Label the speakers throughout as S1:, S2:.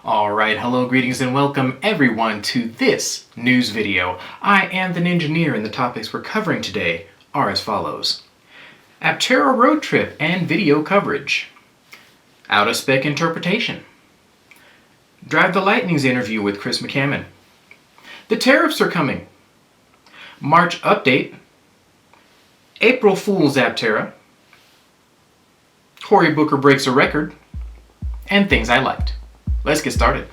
S1: Alright, hello, greetings, and welcome everyone to this news video. I am the Ninjaneer, and the topics we're covering today are as follows. Aptera road trip and video coverage. Out of spec interpretation. Drive the Lightning's interview with Chris McCamnon. The tariffs are coming. March update. April Fool's Aptera. Cory Booker breaks a record. And things I liked. Let's get started.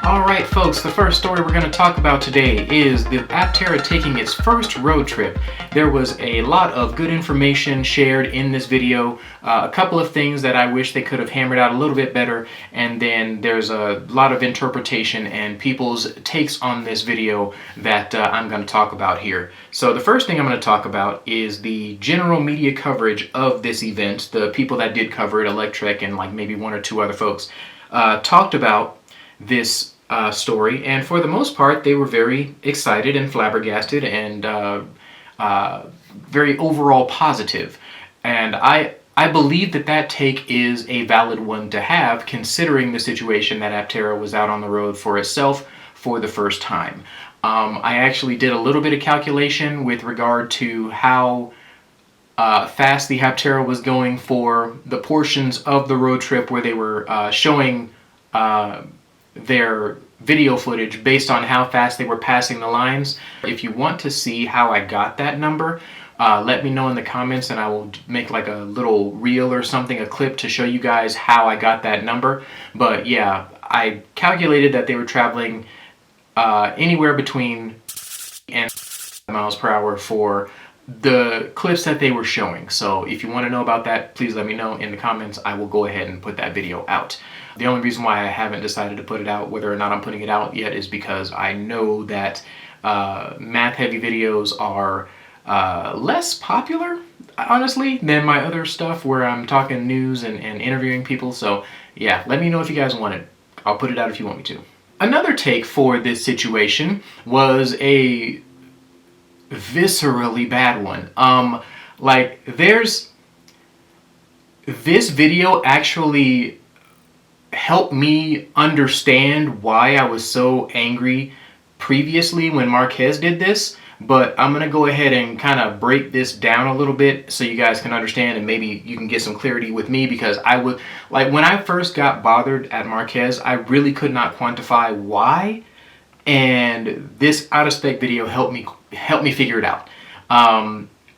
S1: Alright folks, the first story we're going to talk about today is the Aptera taking its first road trip. There was a lot of good information shared in this video, a couple of things that I wish they could have hammered out a little bit better, and then there's a lot of interpretation and people's takes on this video that I'm going to talk about here. So the first thing I'm going to talk about is the general media coverage of this event. The people that did cover it, Electrek and like maybe one or two other folks, talked about this story, and for the most part they were very excited and flabbergasted and very overall positive, and I believe that take is a valid one to have, considering the situation that Aptera was out on the road for itself for the first time. I actually did a little bit of calculation with regard to how fast the Aptera was going for the portions of the road trip where they were showing their video footage based on how fast they were passing the lines. If you want to see how I got that number, let me know in the comments and I will make like a little reel or something, a clip to show you guys how I got that number. But yeah, I calculated that they were traveling anywhere between and miles per hour for the clips that they were showing. So if you want to know about that, please let me know in the comments. I will go ahead and put that video out. The only reason why I haven't decided to put it out, whether or not I'm putting it out yet, is because I know that math-heavy videos are less popular, honestly, than my other stuff where I'm talking news and interviewing people. So yeah, let me know if you guys want it. I'll put it out if you want me to. Another take for this situation was a viscerally bad one. This video actually helped me understand why I was so angry previously when Marquez did this, but I'm gonna go ahead and kind of break this down a little bit so you guys can understand, and maybe you can get some clarity with me, because I would, like, when I first got bothered at Marquez, I really could not quantify why, and this out of spec video helped me figure it out.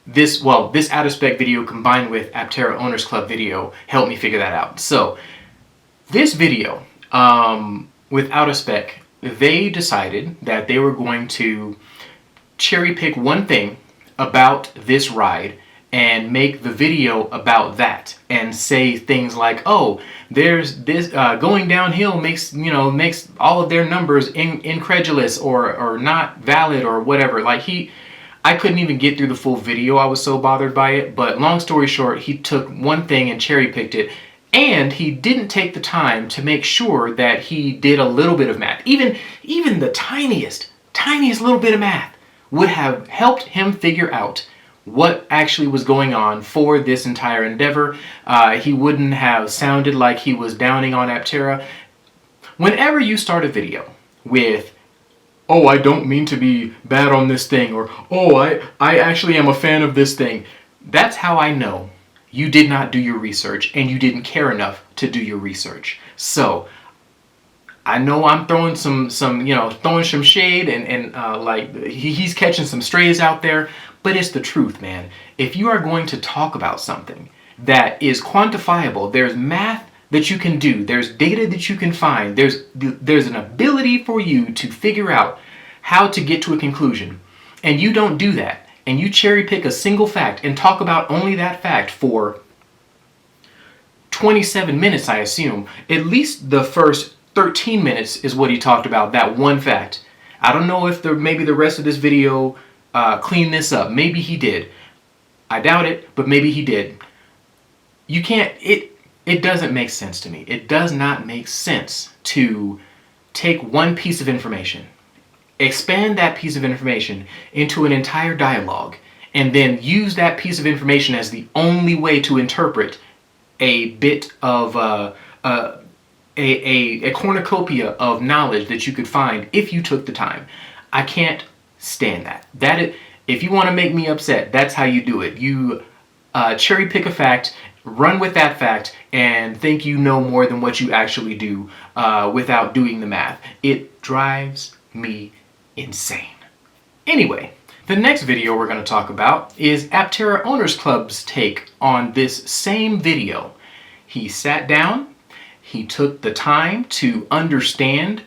S1: This out of spec video combined with Aptera Owners Club video helped me figure that out. So this video, with out of spec, they decided that they were going to cherry pick one thing about this ride and make the video about that, and say things like, oh, there's this going downhill makes all of their numbers incredulous or not valid or whatever. I couldn't even get through the full video, I was so bothered by it. But long story short, he took one thing and cherry picked it, and he didn't take the time to make sure that he did a little bit of math. Even the tiniest little bit of math would have helped him figure out what actually was going on for this entire endeavor. He wouldn't have sounded like he was downing on Aptera. Whenever you start a video with, oh, I don't mean to be bad on this thing, or oh, I actually am a fan of this thing, that's how I know you did not do your research and you didn't care enough to do your research. So I know I'm throwing some shade and he's catching some strays out there, but it's the truth, man. If you are going to talk about something that is quantifiable, there's math that you can do, there's data that you can find, there's an ability for you to figure out how to get to a conclusion, and you don't do that, and you cherry pick a single fact and talk about only that fact for 27 minutes, I assume. At least the first 13 minutes is what he talked about, that one fact. I don't know if maybe the rest of this video cleaned this up. Maybe he did. I doubt it, but maybe he did. You can't, it doesn't make sense to me. It does not make sense to take one piece of information expand that piece of information into an entire dialogue, and then use that piece of information as the only way to interpret a bit of a cornucopia of knowledge that you could find if you took the time. I can't stand that. If you want to make me upset, that's how you do it. You cherry pick a fact, run with that fact, and think you know more than what you actually do without doing the math. It drives me insane. Anyway, the next video we're going to talk about is Aptera Owners Club's take on this same video. He sat down, he took the time to understand,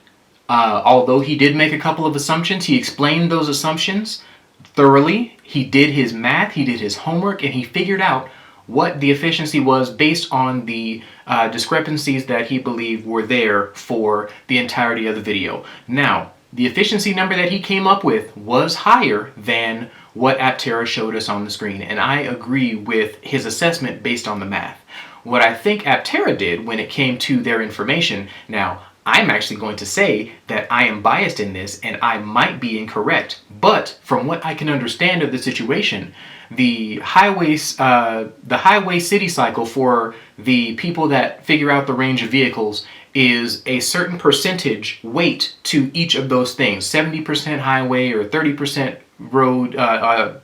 S1: although he did make a couple of assumptions, he explained those assumptions thoroughly. He did his math, he did his homework, and he figured out what the efficiency was based on the discrepancies that he believed were there for the entirety of the video. Now, the efficiency number that he came up with was higher than what Aptera showed us on the screen, and I agree with his assessment based on the math. What I think Aptera did when it came to their information, now, I'm actually going to say that I am biased in this and I might be incorrect, but from what I can understand of the situation, the highway city cycle for the people that figure out the range of vehicles is a certain percentage weight to each of those things, 70% highway or 30% road,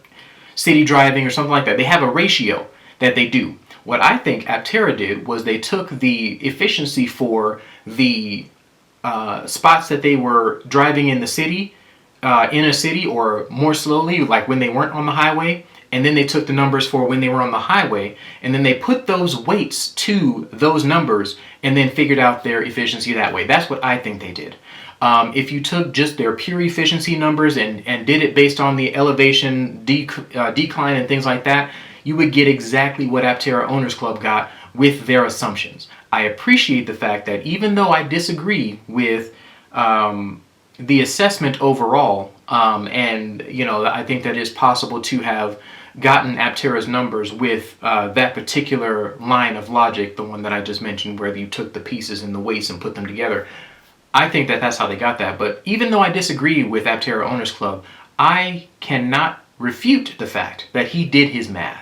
S1: city driving or something like that. They have a ratio that they do. What I think Aptera did was they took the efficiency for the spots that they were driving in the city, in a city or more slowly, like when they weren't on the highway, and then they took the numbers for when they were on the highway, and then they put those weights to those numbers and then figured out their efficiency that way. That's what I think they did. If you took just their pure efficiency numbers and did it based on the elevation decline and things like that, you would get exactly what Aptera Owners Club got with their assumptions. I appreciate the fact that even though I disagree with the assessment overall, and I think that it's possible to have gotten Aptera's numbers with that particular line of logic, the one that I just mentioned where you took the pieces and the weights and put them together. I think that that's how they got that. But even though I disagree with Aptera Owners Club, I cannot refute the fact that he did his math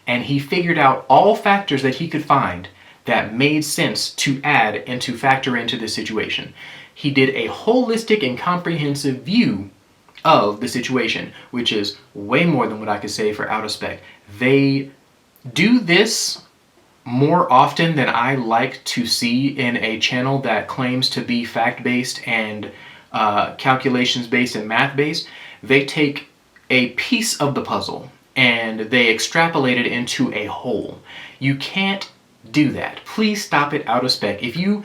S1: and he figured out all factors that he could find that made sense to add and to factor into this situation. He did a holistic and comprehensive view of the situation, which is way more than what I could say for Out of Spec. They do this more often than I like to see in a channel that claims to be fact-based and calculations-based and math-based. They take a piece of the puzzle and they extrapolate it into a whole. You can't do that. Please stop it, Out of Spec. If you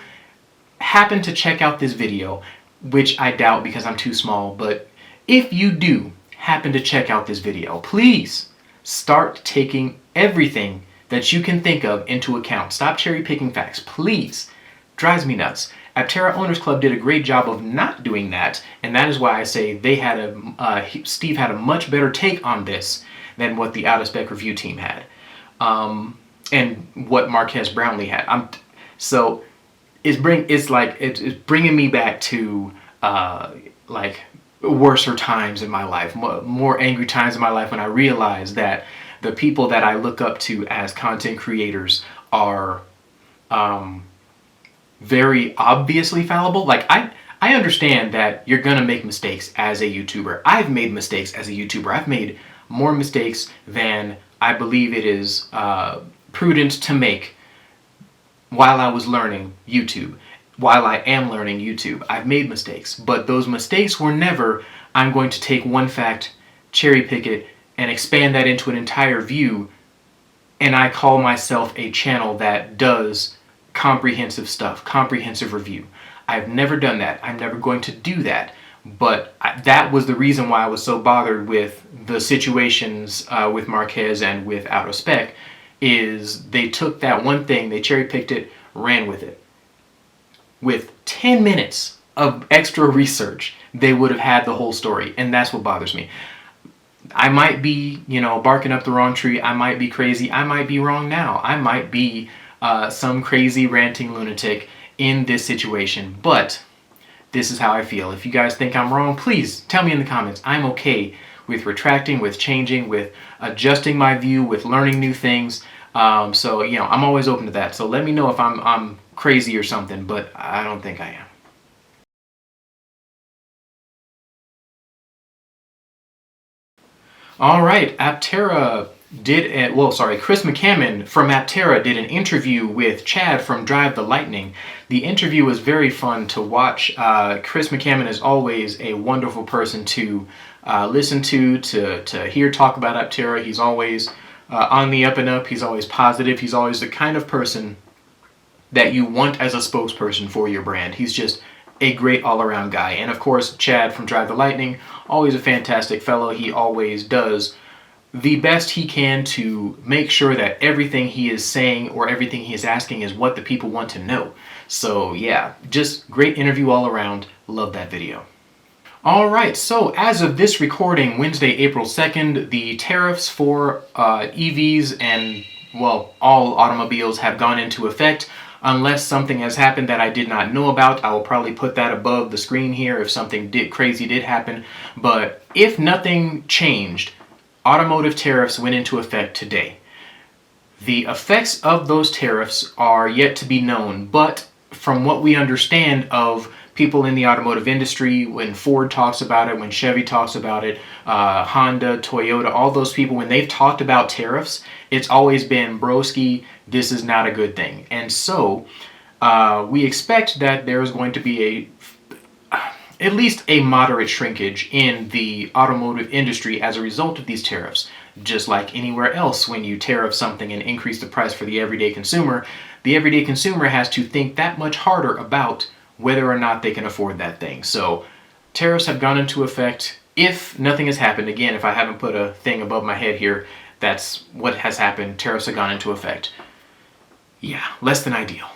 S1: happen to check out this video, which I doubt because I'm too small, but if you do happen to check out this video, please start taking everything that you can think of into account. Stop cherry picking facts, please. Drives me nuts. Aptera Owners Club did a great job of not doing that, and that is why I say they had Steve had a much better take on this than what the Out of Spec review team had, and what Marquez Brownlee had. So it's bringing me back to like worser times in my life, more angry times in my life when I realized that the people that I look up to as content creators are very obviously fallible. Like I understand that you're gonna make mistakes as a YouTuber. I've made mistakes as a YouTuber. I've made more mistakes than I believe it is prudent to make while I was learning YouTube. While I am learning YouTube, I've made mistakes, but those mistakes were never, I'm going to take one fact, cherry pick it, and expand that into an entire view, and I call myself a channel that does comprehensive stuff, comprehensive review. I've never done that. I'm never going to do that. But that was the reason why I was so bothered with the situations with Marquez and with Out of Spec, is they took that one thing, they cherry picked it, ran with it. With 10 minutes of extra research, they would have had the whole story, and that's what bothers me. I might be, barking up the wrong tree. I might be crazy. I might be wrong now. I might be some crazy ranting lunatic in this situation. But this is how I feel. If you guys think I'm wrong, please tell me in the comments. I'm okay with retracting, with changing, with adjusting my view, with learning new things. So, you know, I'm always open to that. So let me know if I'm crazy or something, but I don't think I am. All right, Chris McCamnon from Aptera did an interview with Chad from Drive the Lightning. The interview was very fun to watch. Chris McCamnon is always a wonderful person to listen to hear talk about Aptera. He's always on the up and up. He's always positive. He's always the kind of person that you want as a spokesperson for your brand. He's just a great all-around guy. And of course, Chad from Drive the Lightning, always a fantastic fellow. He always does the best he can to make sure that everything he is saying or everything he is asking is what the people want to know. So yeah, just great interview all around. Love that video. All right, so as of this recording, Wednesday, April 2nd, the tariffs for EVs and, well, all automobiles have gone into effect. Unless something has happened that I did not know about, I will probably put that above the screen here if something crazy did happen. But if nothing changed, automotive tariffs went into effect today. The effects of those tariffs are yet to be known, but from what we understand of people in the automotive industry, when Ford talks about it, when Chevy talks about it, Honda, Toyota, all those people, when they've talked about tariffs, it's always been, broski, this is not a good thing. And so we expect that there is going to be at least a moderate shrinkage in the automotive industry as a result of these tariffs. Just like anywhere else, when you tariff something and increase the price for the everyday consumer has to think that much harder about whether or not they can afford that thing. So tariffs have gone into effect. If nothing has happened, again, if I haven't put a thing above my head here, that's what has happened. Tariffs have gone into effect. Yeah, less than ideal.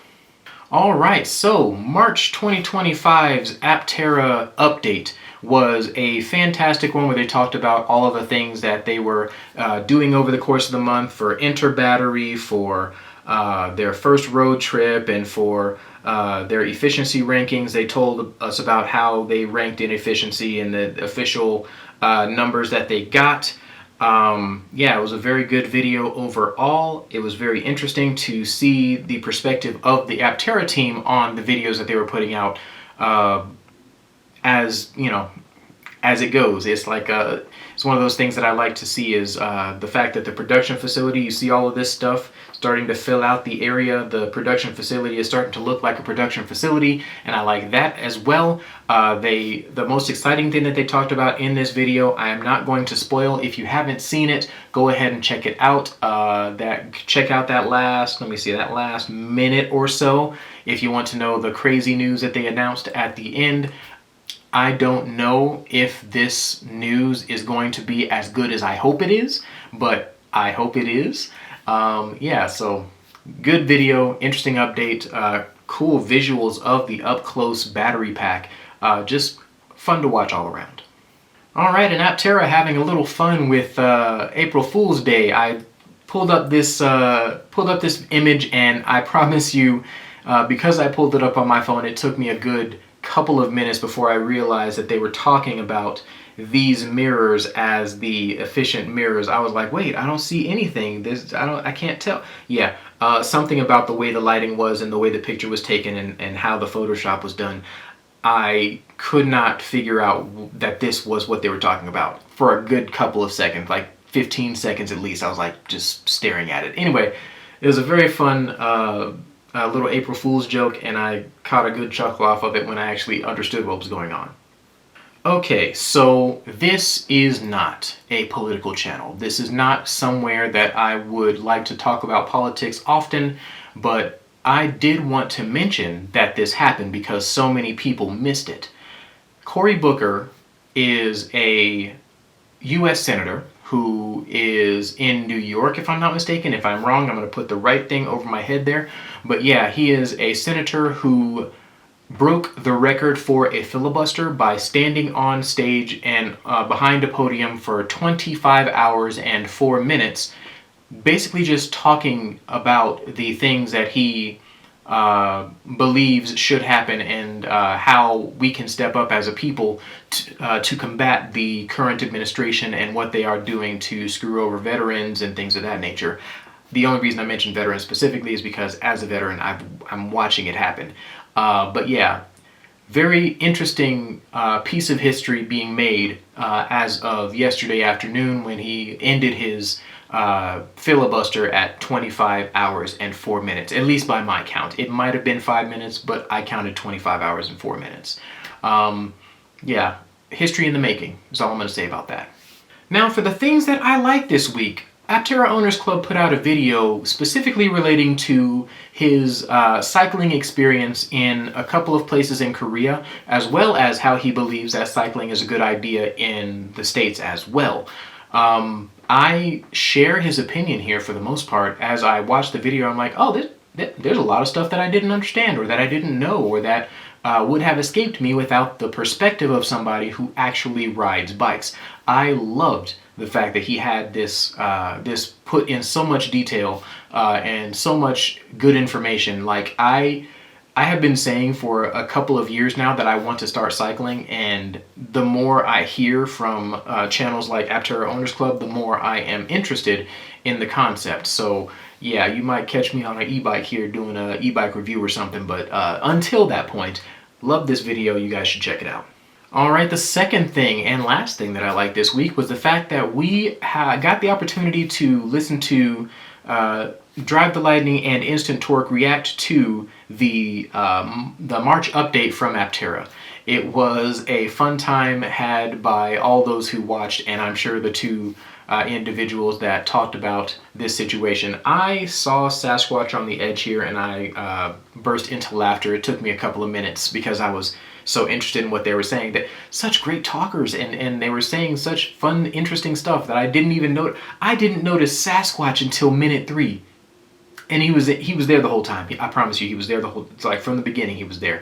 S1: All right, so March 2025's Aptera update was a fantastic one where they talked about all of the things that they were doing over the course of the month for Interbattery, for their first road trip, and for their efficiency rankings. They told us about how they ranked in efficiency and the official numbers that they got. Yeah, it was a very good video overall. It was very interesting to see the perspective of the Aptera team on the videos that they were putting out. As you know, as it goes, it's like it's one of those things that I like to see is the fact that the production facility, you see all of this stuff starting to fill out the area. The production facility is starting to look like a production facility, and I like that as well. The most exciting thing that they talked about in this video, I am not going to spoil. If you haven't seen it, go ahead and check it out. Check out that last minute or so if you want to know the crazy news that they announced at the end. I don't know if this news is going to be as good as I hope it is, but I hope it is. Yeah, so good video, interesting update, cool visuals of the up-close battery pack. Just fun to watch all around. All right, and Aptera having a little fun with April Fool's Day. I pulled up this image, and I promise you, because I pulled it up on my phone, it took me a good couple of minutes before I realized that they were talking about these mirrors as the efficient mirrors. I was like, wait, I don't see anything. I can't tell. Yeah, something about the way the lighting was and the way the picture was taken and how the Photoshop was done. I could not figure out that this was what they were talking about for a good couple of seconds, like 15 seconds at least. I was like just staring at it. Anyway, it was a very fun little April Fool's joke, and I caught a good chuckle off of it when I actually understood what was going on. Okay, so this is not a political channel. This is not somewhere that I would like to talk about politics often, but I did want to mention that this happened because so many people missed it. Cory Booker is a U.S. Senator who is in New York, if I'm not mistaken. If I'm wrong, I'm going to put the right thing over my head there. But yeah, he is a senator who broke the record for a filibuster by standing on stage and behind a podium for 25 hours and 4 minutes, basically just talking about the things that he believes should happen, and how we can step up as a people to combat the current administration and what they are doing to screw over veterans and things of that nature. The only reason I mentioned veterans specifically is because as a veteran, I'm watching it happen. But yeah, very interesting piece of history being made as of yesterday afternoon, when he ended his filibuster at 25 hours and 4 minutes, at least by my count. It might have been 5 minutes, but I counted 25 hours and 4 minutes. Yeah, history in the making is all I'm going to say about that. Now for the things that I like this week. Aptera Owners Club put out a video specifically relating to his cycling experience in a couple of places in Korea, as well as how he believes that cycling is a good idea in the States as well. I share his opinion here for the most part. As I watched the video, I'm like, oh, there's a lot of stuff that I didn't understand, or that I didn't know, or that would have escaped me without the perspective of somebody who actually rides bikes. I loved the fact that he had this put in so much detail and so much good information. Like I have been saying for a couple of years now that I want to start cycling, and the more I hear from channels like Aptera Owners Club, the more I am interested in the concept. So yeah, you might catch me on an e-bike here doing an e-bike review or something, but until that point, love this video. You guys should check it out. Alright, the second thing and last thing that I liked this week was the fact that we got the opportunity to listen to Drive the Lightning and Instant Torque react to the March update from Aptera. It was a fun time had by all those who watched, and I'm sure the two individuals that talked about this situation. I saw Sasquatch on the edge here, and I burst into laughter. It took me a couple of minutes because I was so interested in what they were saying. That such great talkers, and they were saying such fun, interesting stuff that I didn't even notice. I didn't notice Sasquatch until minute 3, and he was there the whole time. I promise you, he was there the whole. It's like from the beginning, he was there.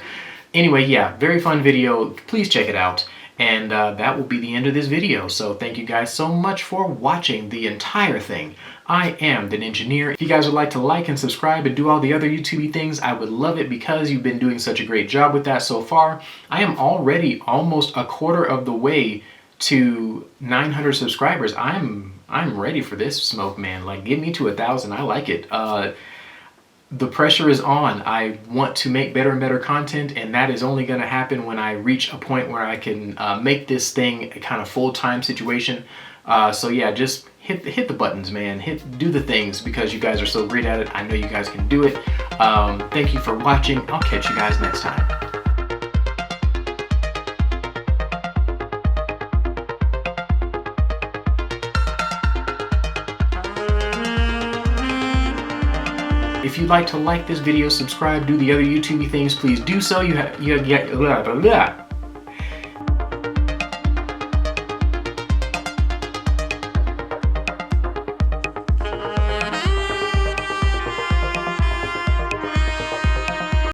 S1: Anyway, yeah, very fun video. Please check it out. And that will be the end of this video. So thank you guys so much for watching the entire thing. I am the Ninjaneer. If you guys would like to like and subscribe and do all the other YouTube things, I would love it, because you've been doing such a great job with that so far. I am already almost a quarter of the way to 900 subscribers. I'm ready for this smoke, man. Like, get me to 1,000. I like it. The pressure is on. I want to make better and better content, and that is only going to happen when I reach a point where I can make this thing a kind of full-time situation. So yeah, just hit the buttons, man. Do the things, because you guys are so great at it. I know you guys can do it. Thank you for watching. I'll catch you guys next time. If you'd like to like this video, subscribe, do the other YouTube things, please do so. You have blah, blah, blah.